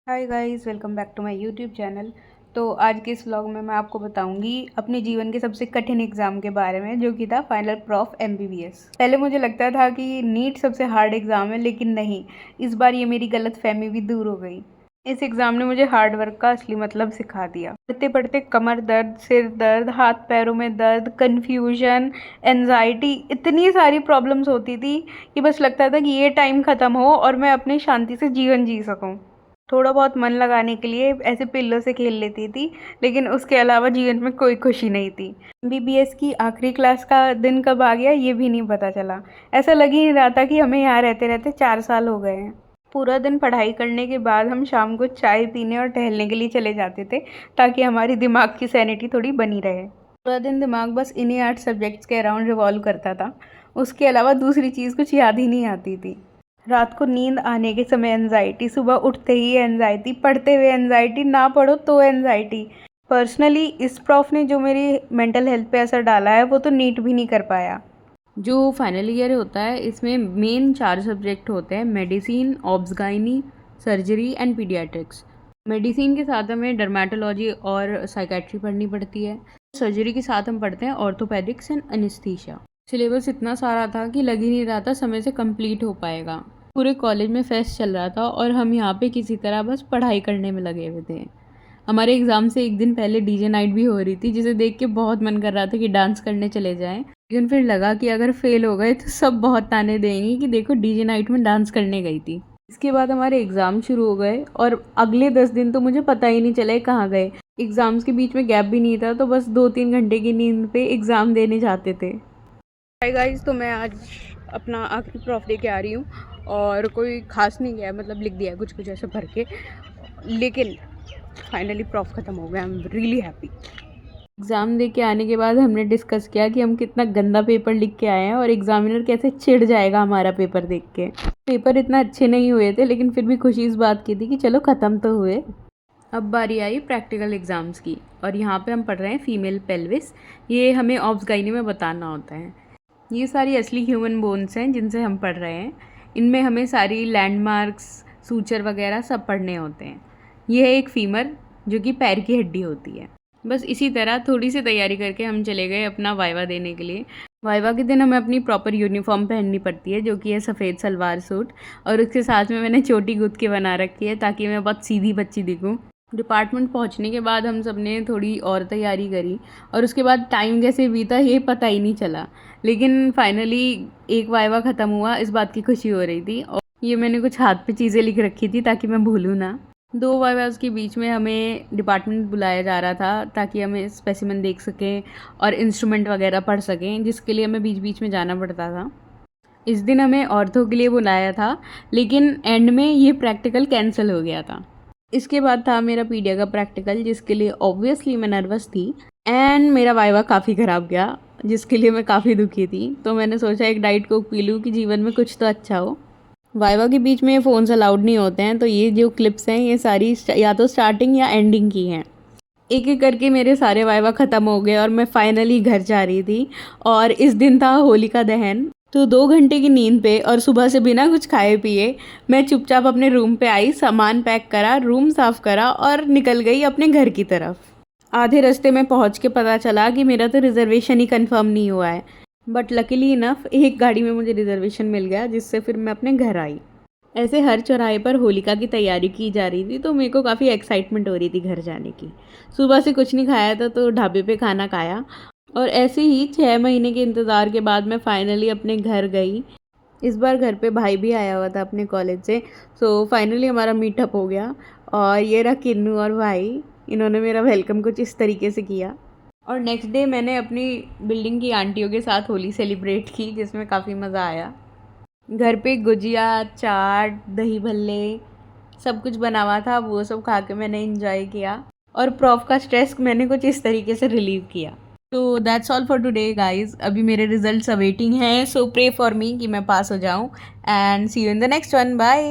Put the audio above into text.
Hi guys, welcome back to my YouTube channel. तो आज के इस व्लॉग में मैं आपको बताऊंगी अपने जीवन के सबसे कठिन एग्ज़ाम के बारे में, जो कि था फाइनल प्रॉफ एमबीबीएस। पहले मुझे लगता था कि नीट सबसे हार्ड एग्ज़ाम है, लेकिन नहीं, इस बार ये मेरी गलतफहमी भी दूर हो गई। इस एग्ज़ाम ने मुझे हार्ड वर्क का असली मतलब सिखा दिया। पढ़ते पढ़ते कमर दर्द, सिर दर्द, हाथ पैरों में दर्द, कन्फ्यूजन, एनजाइटी, इतनी सारी प्रॉब्लम्स होती थी कि बस लगता था कि ये टाइम ख़त्म हो और मैं अपनी शांति से जीवन जी सकूँ। थोड़ा बहुत मन लगाने के लिए ऐसे पिल्लों से खेल लेती थी, लेकिन उसके अलावा जीवन में कोई खुशी नहीं थी। एमबीबीएस की आखिरी क्लास का दिन कब आ गया ये भी नहीं पता चला। ऐसा लग ही नहीं रहा था कि हमें यहाँ रहते रहते 4 साल हो गए हैं। पूरा दिन पढ़ाई करने के बाद हम शाम को चाय पीने और टहलने के लिए चले जाते थे, ताकि हमारी दिमाग की सैनिटी थोड़ी बनी रहे। पूरा दिन दिमाग बस इन्हीं 8 सब्जेक्ट्स के अराउंड रिवॉल्व करता था। उसके अलावा दूसरी चीज़ कुछ याद ही नहीं आती थी। रात को नींद आने के समय एनजाइटी, सुबह उठते ही एनजाइटी, पढ़ते हुए एनजाइटी, ना पढ़ो तो एनजाइटी। पर्सनली इस प्रॉफ ने जो मेरी मेंटल हेल्थ पे असर डाला है, वो तो नीट भी नहीं कर पाया। जो फाइनल ईयर होता है, इसमें मेन 4 सब्जेक्ट होते हैं: medicine, obs gynae, surgery and paediatrics. Medicine के साथ हमें डर्मेटोलॉजी और साइकेट्री पढ़नी पड़ती है। सर्जरी के साथ हम पढ़ते हैं ऑर्थोपेडिक्स एंड एनेस्थीसिया। सिलेबस इतना सारा था कि लग ही नहीं रहा था समय से कंप्लीट हो पाएगा। पूरे कॉलेज में फेस्ट चल रहा था और हम यहाँ पे किसी तरह बस पढ़ाई करने में लगे हुए थे। हमारे एग्ज़ाम से एक दिन पहले डीजे नाइट भी हो रही थी, जिसे देख के बहुत मन कर रहा था कि डांस करने चले जाएं। लेकिन फिर लगा कि अगर फेल हो गए तो सब बहुत ताने देंगे कि देखो डीजे नाइट में डांस करने गई थी। इसके बाद हमारे एग्ज़ाम शुरू हो गए और अगले 10 दिन तो मुझे पता ही नहीं चला कहाँ गए। एग्ज़ाम्स के बीच में गैप भी नहीं था, तो बस 2-3 घंटे की नींद पे एग्ज़ाम देने जाते थे। हाय गाइस, तो मैं आज अपना आखिरी प्रॉफ दे के आ रही हूँ और कोई खास नहीं गया, मतलब लिख दिया कुछ कुछ ऐसे भर के, लेकिन फाइनली प्रॉफ ख़त्म हो गया। I am really happy. Exam दे के आने के बाद हमने डिस्कस किया कि हम कितना गंदा पेपर लिख के आए हैं और एग्ज़ामिनर कैसे चिढ़ जाएगा हमारा पेपर देख के। पेपर इतना अच्छे नहीं हुए थे, लेकिन फिर भी खुशी इस बात की थी कि चलो ख़त्म तो हुए। अब बारी आई प्रैक्टिकल एग्ज़ाम्स की, और यहाँ पे हम पढ़ रहे हैं फीमेल पेल्विस। ये हमें ऑब्स गायनी में बताना होता है। ये सारी असली ह्यूमन बोन्स हैं जिनसे हम पढ़ रहे हैं। इनमें हमें सारी लैंडमार्क्स, सूचर वगैरह सब पढ़ने होते हैं। ये है एक फीमर, जो कि पैर की हड्डी होती है। बस इसी तरह थोड़ी सी तैयारी करके हम चले गए अपना वाइवा देने के लिए। वाइवा के दिन हमें अपनी प्रॉपर यूनिफॉर्म पहननी पड़ती है, जो कि है सफ़ेद सलवार सूट, और उसके साथ में मैंने चोटी गूँथ के बना रखी है ताकि मैं बहुत सीधी बच्ची दिखूँ। डिपार्टमेंट पहुंचने के बाद हम सब ने थोड़ी और तैयारी करी, और उसके बाद टाइम कैसे बीता ये पता ही नहीं चला। लेकिन फाइनली एक वाइवा ख़त्म हुआ, इस बात की खुशी हो रही थी। और ये मैंने कुछ हाथ पे चीज़ें लिख रखी थी ताकि मैं भूलूँ ना। 2 वाइवास के बीच में हमें डिपार्टमेंट बुलाया जा रहा था ताकि हमें स्पेसिमेन देख सकें और इंस्ट्रूमेंट वगैरह पढ़ सकें, जिसके लिए हमें बीच बीच में जाना पड़ता था। इस दिन हमें ऑर्थो के लिए बुलाया था, लेकिन एंड में ये प्रैक्टिकल कैंसिल हो गया था। इसके बाद था मेरा पीडिया का प्रैक्टिकल, जिसके लिए ऑब्वियसली मैं नर्वस थी। एंड मेरा वाइवा काफ़ी ख़राब गया, जिसके लिए मैं काफ़ी दुखी थी। तो मैंने सोचा एक डाइट कोक पी लूँ कि जीवन में कुछ तो अच्छा हो। वाइवा के बीच में फ़ोन्स अलाउड नहीं होते हैं, तो ये जो क्लिप्स हैं ये सारी या तो स्टार्टिंग या एंडिंग की हैं। एक एक करके मेरे सारे वाइवा ख़त्म हो गए और मैं फाइनली घर जा रही थी। और इस दिन था होलिका दहन। तो 2 घंटे की नींद पे और सुबह से बिना कुछ खाए पिए मैं चुपचाप अपने रूम पे आई, सामान पैक करा, रूम साफ़ करा और निकल गई अपने घर की तरफ। आधे रास्ते में पहुंच के पता चला कि मेरा तो रिजर्वेशन ही कंफर्म नहीं हुआ है। बट लकीली इनफ एक गाड़ी में मुझे रिजर्वेशन मिल गया, जिससे फिर मैं अपने घर आई। ऐसे हर चौराहे पर होलिका की तैयारी की जा रही थी, तो मेरे को काफ़ी एक्साइटमेंट हो रही थी घर जाने की। सुबह से कुछ नहीं खाया था, तो ढाबे पे खाना खाया, और ऐसे ही 6 महीने के इंतज़ार के बाद मैं फाइनली अपने घर गई। इस बार घर पे भाई भी आया हुआ था अपने कॉलेज से। सो फाइनली हमारा मीटअप हो गया, और ये रहा किन्नू और भाई। इन्होंने मेरा वेलकम कुछ इस तरीके से किया। और नेक्स्ट डे मैंने अपनी बिल्डिंग की आंटियों के साथ होली सेलिब्रेट की, जिसमें काफ़ी मज़ा आया। घर पे गुजिया, चाट, दही भल्ले सब कुछ बना हुआ था, वो सब खा के मैंने इंजॉय किया। और प्रॉफ का स्ट्रेस मैंने कुछ इस तरीके से रिलीव किया। तो that's all for today guys. अभी मेरे रिजल्ट्स अवेटिंग हैं, सो प्रे फॉर मी कि मैं पास हो जाऊँ। And see you in the next one. Bye.